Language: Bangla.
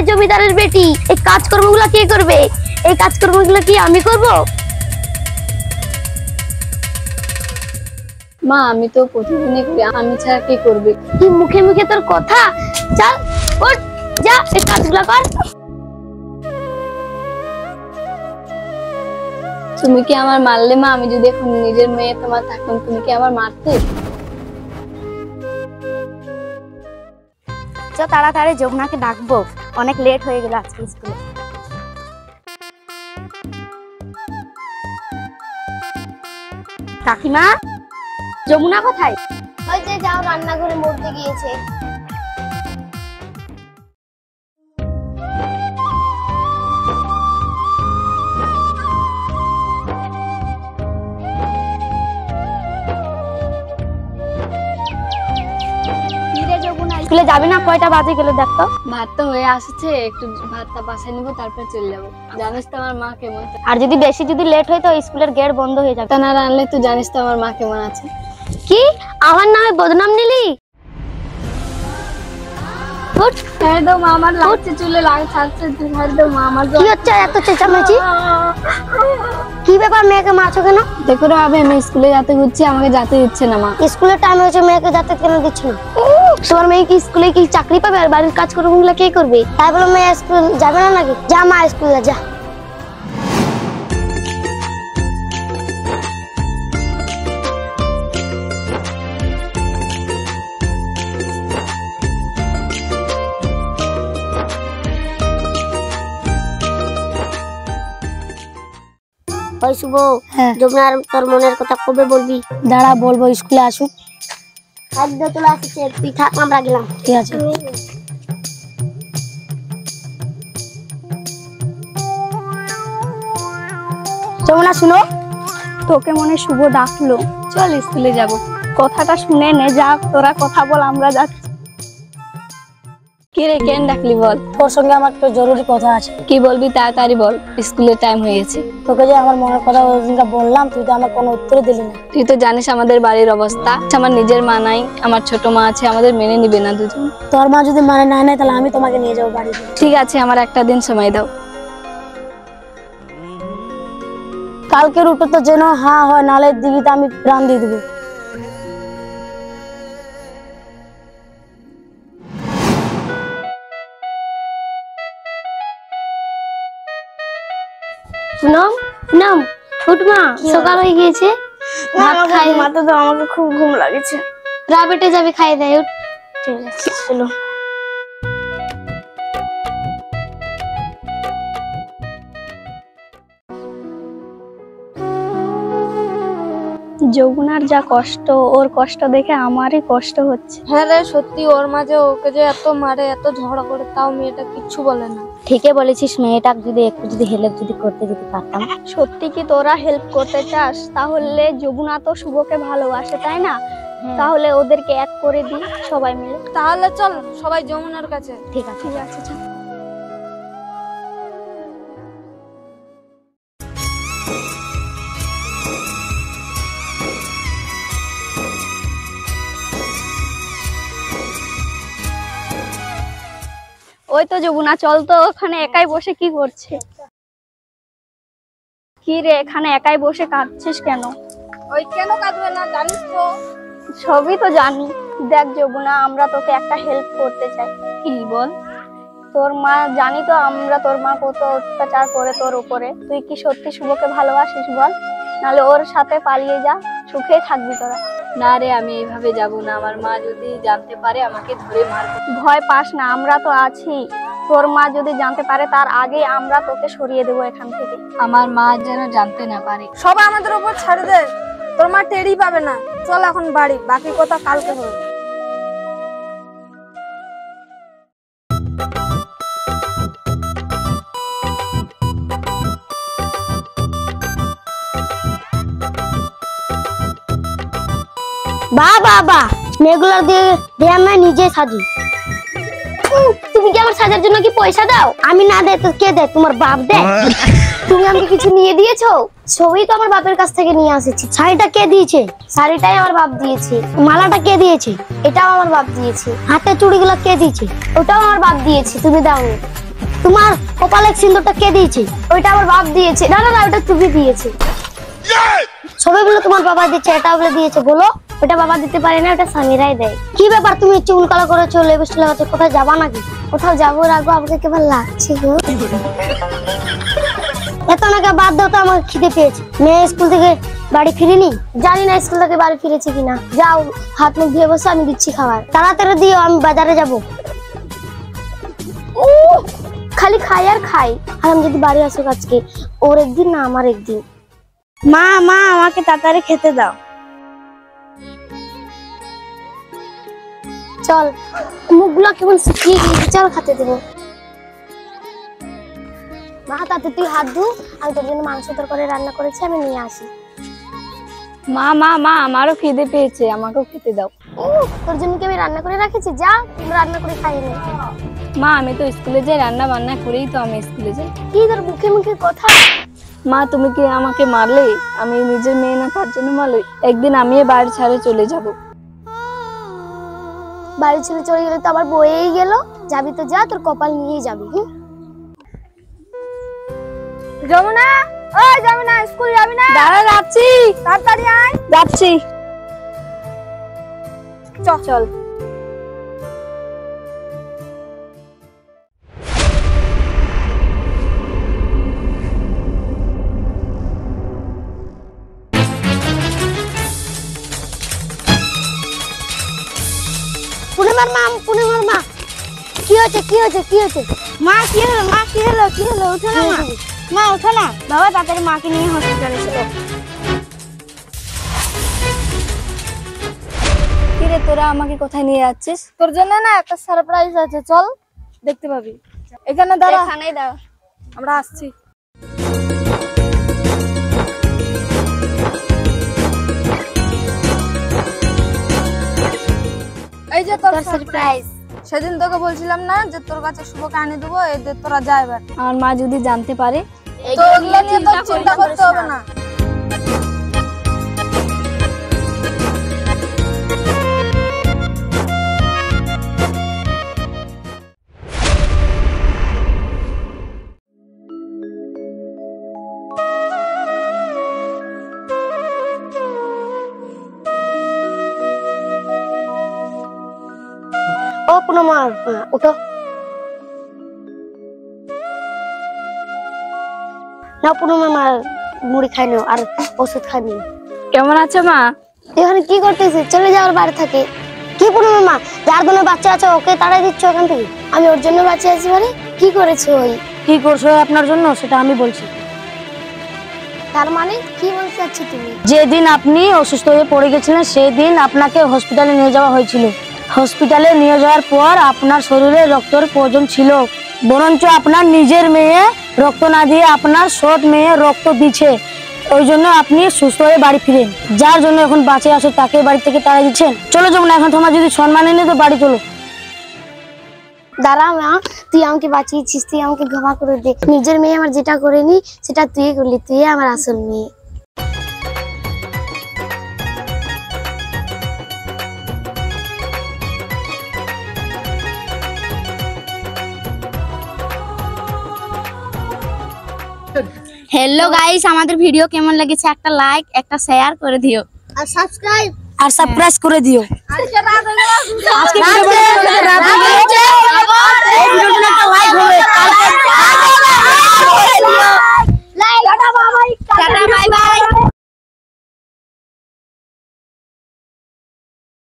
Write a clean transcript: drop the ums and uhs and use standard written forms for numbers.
জমিদারের বেটি, এই কাজকর্মগুলো কে করবে? এই কাজকর্মগুলো কি আমি করব? মা আমি তো প্রতিদিনই করি, আমি ছাড়া কে করবে? কি মুখে মুখে তোর কথা? চল ওঠ, যা এই কাজগুলো কর। তুমি কি আমার মারলে মা? আমি যদি এখন নিজের মেয়ে তোমার থাকতাম, তুমি কি আমার মারতে? তাড়াতাড়ি যমুনাকে ডাকবো, অনেক লেট হয়ে গেল আজকে স্কুলে। কাকিমা, যমুনা কোথায়? ওই যে যাও, রান্নাঘরে মধ্যে গিয়েছে। স্কুলে যাবি না? কয়টা বাজে গেল দেখ তো। ভাত তো হয়ে আসছে, একটু ভাতটা বাসায় নিবো, তারপর চলে যাবো। জানিস তো আমার মা কেমন। আর যদি লেট হয় তো স্কুলের গেট বন্ধ হয়ে যাবে। তা না রানলে তুই জানিস তো আমার মা কেমন আছে। কি আমার নামে বদনাম নিলি? আমার লাগছে, চুলে লাগছে। কি হচ্ছে এত চেঁচামেচি? কি ব্যাপার, মেয়েকে মারছো কেন? দেখো রে ভাবে, আমি স্কুলে যেতে হচ্ছে, আমাকে যেতে দিচ্ছে না মা। স্কুলের টাইম হয়েছে, মেয়েকে যেতে কেন দিচ্ছ না? তোমার মেয়ে কি স্কুলে কি চাকরি পাবে? আর বাড়ির কাজ কর্মগুলো কে করবে? তাই বলে মেয়ে স্কুল যাবে না নাকি? যা মা, স্কুলে যা। ওই শুভ, যমুনার তোর মনের কথা কবে বলবি? দাঁড়া বলবো, স্কুলে আসুক। খাদ্য তোলা আসছে, পিঠা আমরা গেলাম। ঠিক আছে। যমুনা শুনো, তোকে মনে শুভ ডাকলো, চল স্কুলে যাব। কথাটা শুনে নে, যা তোরা কথা বল, আমরা যাচ্ছি। কি রে, কেন ডাকলি বল? তোর সঙ্গে আমার একটা জরুরি কথা আছে। কি বলবি তাড়াতাড়ি বল, স্কুলের টাইম হয়ে গেছে। তোকে যে আমার মনের কথা ওদিনকে বললাম, তুই তো আমার কোনো উত্তর দিলি না। তুই তো জানিস আমাদের বাড়ির অবস্থা, আমার নিজের মা নাই, আমার ছোট মা আছে, আমাদের মেনে নিবে না দুজন। তোর মা যদি মানে না নেয় তাহলে আমি তোমাকে নিয়ে যাবো বাড়িতে। ঠিক আছে, আমার একটা দিন সময় দাও। কালকের উঠো তো যেন হ্যাঁ হয়, নালে দিবি তো আমি প্রাণ দিয়ে দিবো। নাম নাম ফুটমা, সকাল হয়ে গিয়েছে, ভাত খাই। মাথা তো আমাকে খুব ঘুম লাগছে। রাবেটে যাবে, খাই দেয়। উঠ। ঠিক আছে চলো। যমুনার যা কষ্ট, ওর কষ্ট দেখে আমারই কষ্ট হচ্ছে। হ্যাঁ রে সত্যি, ওর মাঝে ওকে যে এত মারে, এত ঝগড়া করে, তাও মেয়েটা কিচ্ছু বলে না। ঠিকই বলেছিস, মেয়েটা একটু হেল্প করতে পারতাম। সত্যি কি তোরা হেল্প করতে চাস? তাহলে যমুনা তো শুভকে ভালোবাসে, তাই না? তাহলে ওদেরকে এক করে দিই সবাই মিলে। তাহলে চল সবাই যমুনার কাছে। ঠিক আছে ঠিক আছে চল। ওই তো যমুনা, চল তো। ওখানে একাই বসে কি করছে? কি রে, এখানে একাই বসে কাঁদছিস কেন? ওই কেন কাঁদবে না, জানিস তো? সবই তো জানি। দেখ যমুনা, আমরা তোকে একটা হেল্প করতে চাই। কি বল? তোর মা, জানি তো আমরা, তোর মা কত অত্যাচার করে তোর উপরে। তুই কি সত্যি শুভকে ভালোবাসিস বল? নাহলে ওর সাথে পালিয়ে যা, সুখে থাকবি তোরা। না রে, আমি এইভাবে যাব না। আমার মা যদি জানতে পারে আমাকে ধরে মারবে। ভয় পাস না, আমরা তো আছি। তোর মা যদি জানতে পারে তার আগে আমরা তোকে সরিয়ে দেবো এখান থেকে। আমার মা যেন জানতে না পারে। সবাই আমাদের উপর ছেড়ে দে, তোর মা টেরই পাবে না। চল এখন বাড়ি, বাকি কথা কালকে হবে। বাহ বাহ বাহ, মেয়েগুলো দিয়ে আমি নিজে সাজি। তুমি কি আমার সাজার জন্য কি পয়সা দাও? আমি না দেয় তো কে দেয়? তোমার বাপ দেয়। তুমি আমাকে কিছু নিয়ে দিয়েছো? সবই তো আমার বাপের কাছ থেকে নিয়ে এসেছি। শাড়িটা কে দিয়েছে? শাড়িটাই আমার বাপ দিয়েছে। মালাটা কে দিয়েছে? এটাও আমার বাপ দিয়েছে। হাতের চুড়িগুলো কে দিয়েছে? ওটাও আমার বাপ দিয়েছে, তুমি দাওনি। তোমার কপালে সিন্দুরটা কে দিয়েছে? ওইটা আমার বাপ দিয়েছে। না না না, ওটা তুমি দিয়েছে। সবাই বলে তোমার বাবা দিচ্ছে, এটা বলে দিয়েছে বলো। ওটা বাবা দিতে পারে না, ওটা স্বামীরাই দেয়। কি ব্যাপার, তুমি চুল কালো করেছো, লিপস্টিক লাগাচ্ছো, কোথায় যাবা নাকি? কোথাও যাবো রাখবো, আমাকে কেবল লাগছে গো। এত নাকি বাদ দাও তো, আমার খিদে পেয়েছে। মেয়ে স্কুল থেকে বাড়ি ফিরিনি? জানি না স্কুল থেকে বাড়ি ফিরেছে কিনা। যাও হাত মুখ ধুয়ে বসে, আমি দিচ্ছি খাবার। তাড়াতাড়ি দিও, আমি বাজারে যাব। খালি খাই আর খাই। আর আমি যদি বাড়ি আসুক আজকে, ওর একদিন না আমার একদিন। মা মা আমাকে তাড়াতাড়ি খেতে দাও। চল, মুখগুলো কেমন শুকিয়ে গিয়েছে, চল খেতে দেবো। মা তাতে তুই হাত ধু, আমি তোর জন্য মাংস তরকারি রান্না করেছি, আমি নিয়ে আসি। মা মা মা আমারও খিদে পেয়েছে, আমাকেও খেতে দাও। তোর জন্য কি আমি রান্না করে রাখেছি? যা, তুমি রান্না করে খাইয়ে নে। মা আমি তো স্কুলে যাই, রান্না বান্না করেই তো আমি স্কুলে যাই। কি তোর মুখে মুখে কথা? মা তুমি কি আমাকে মারলে? আমি নিজের মেয়ে না তার জন্য মারলে? একদিন আমি বাড়ি ছেড়ে চলে যাব। বাড়ি ছেড়ে চলে গেলে তো আবার বয়েই গেল। যাবি তো যা, তোর কপাল নিয়েই যাবি। যমুনা, ও যমুনা, স্কুল যাবি না? দাঁড়া, যাচ্ছি। তাড়াতাড়ি আয়। যাচ্ছি। চল। পূর্ণিমার মা, কি হয়েছে কি হয়েছে কি হয়েছে? মা কি হলো? মা কি হলো? কি হলো? উঠো না মা। মা উঠো না। বাবা তাড়াতাড়ি মাকে নিয়ে হসপিটালে চলো। কিরে তোরা আমাকে কোথায় নিয়ে যাচ্ছিস? তোর জন্য না একটা সারপ্রাইজ আছে, চল দেখতে পাবি। এখানে দাঁড়া, এখানেই দাও। আমরা আসছি। এই যে তোর সারপ্রাইজ। সেদিন তোকে বলছিলাম না যে তোর কাছে শুভকে আনি দেবো, এই যে তোরা যা এবার। আমার মা যদি জানতে পারে? তো এগুলো নিয়ে তো চিন্তা করতে হবে না। ও পূর্ণিমা, উঠো না। পূর্ণিমা মা মুড়ি খাই নিও আর ওষুধ খাই নিও। কেমন আছো মা? এখানে কি করতেছিস? চলে যাওয়ার বাড়ি থাকে। কি পূর্ণিমা মা, যার জন্য বাচ্চা আছে ওকে তাড়াই দিচ্ছ এখান থেকে? আমি ওর জন্য বাঁচে আছি মানে? কি করেছো? ওই কি করছো আপনার জন্য সেটা আমি বলছি। তার মানে কি বলতে চাচ্ছি তুমি? যেদিন আপনি অসুস্থ হয়ে পড়ে গেছিলেন সেই দিন আপনাকে হসপিটালে নিয়ে যাওয়া হয়েছিল। হসপিটালে নিয়ে যাওয়ার পর আপনার শরীরে রক্তের প্রয়োজন ছিল, বরঞ্চ আপনার নিজের মেয়ে রক্ত না দিয়ে আপনার সৎ মেয়ে রক্ত দিচ্ছে। ওই জন্য আপনি সুস্থ হয়ে বাড়ি ফিরেন। যার জন্য এখন বাঁচে আসো তাকে বাড়ি থেকে তাড়া দিচ্ছেন। চলো যমুনা, এখন তোমার যদি সম্মান নেই তো বাড়ি চলো। দাঁড়া মা, তুই আমাকে বাঁচিয়েছিস, তুই আমাকে ক্ষমা করে দে। নিজের মেয়ে আমার যেটা করেনি সেটা তুই করলি, তুই আমার আসল মেয়ে। হ্যালো গাইস, আমাদের ভিডিও কেমন লেগেছে একটা লাইক একটা শেয়ার করে দিও আর সাবস্ক্রাইব করে দিও। আজকে রাত হয়ে গেল। আজকে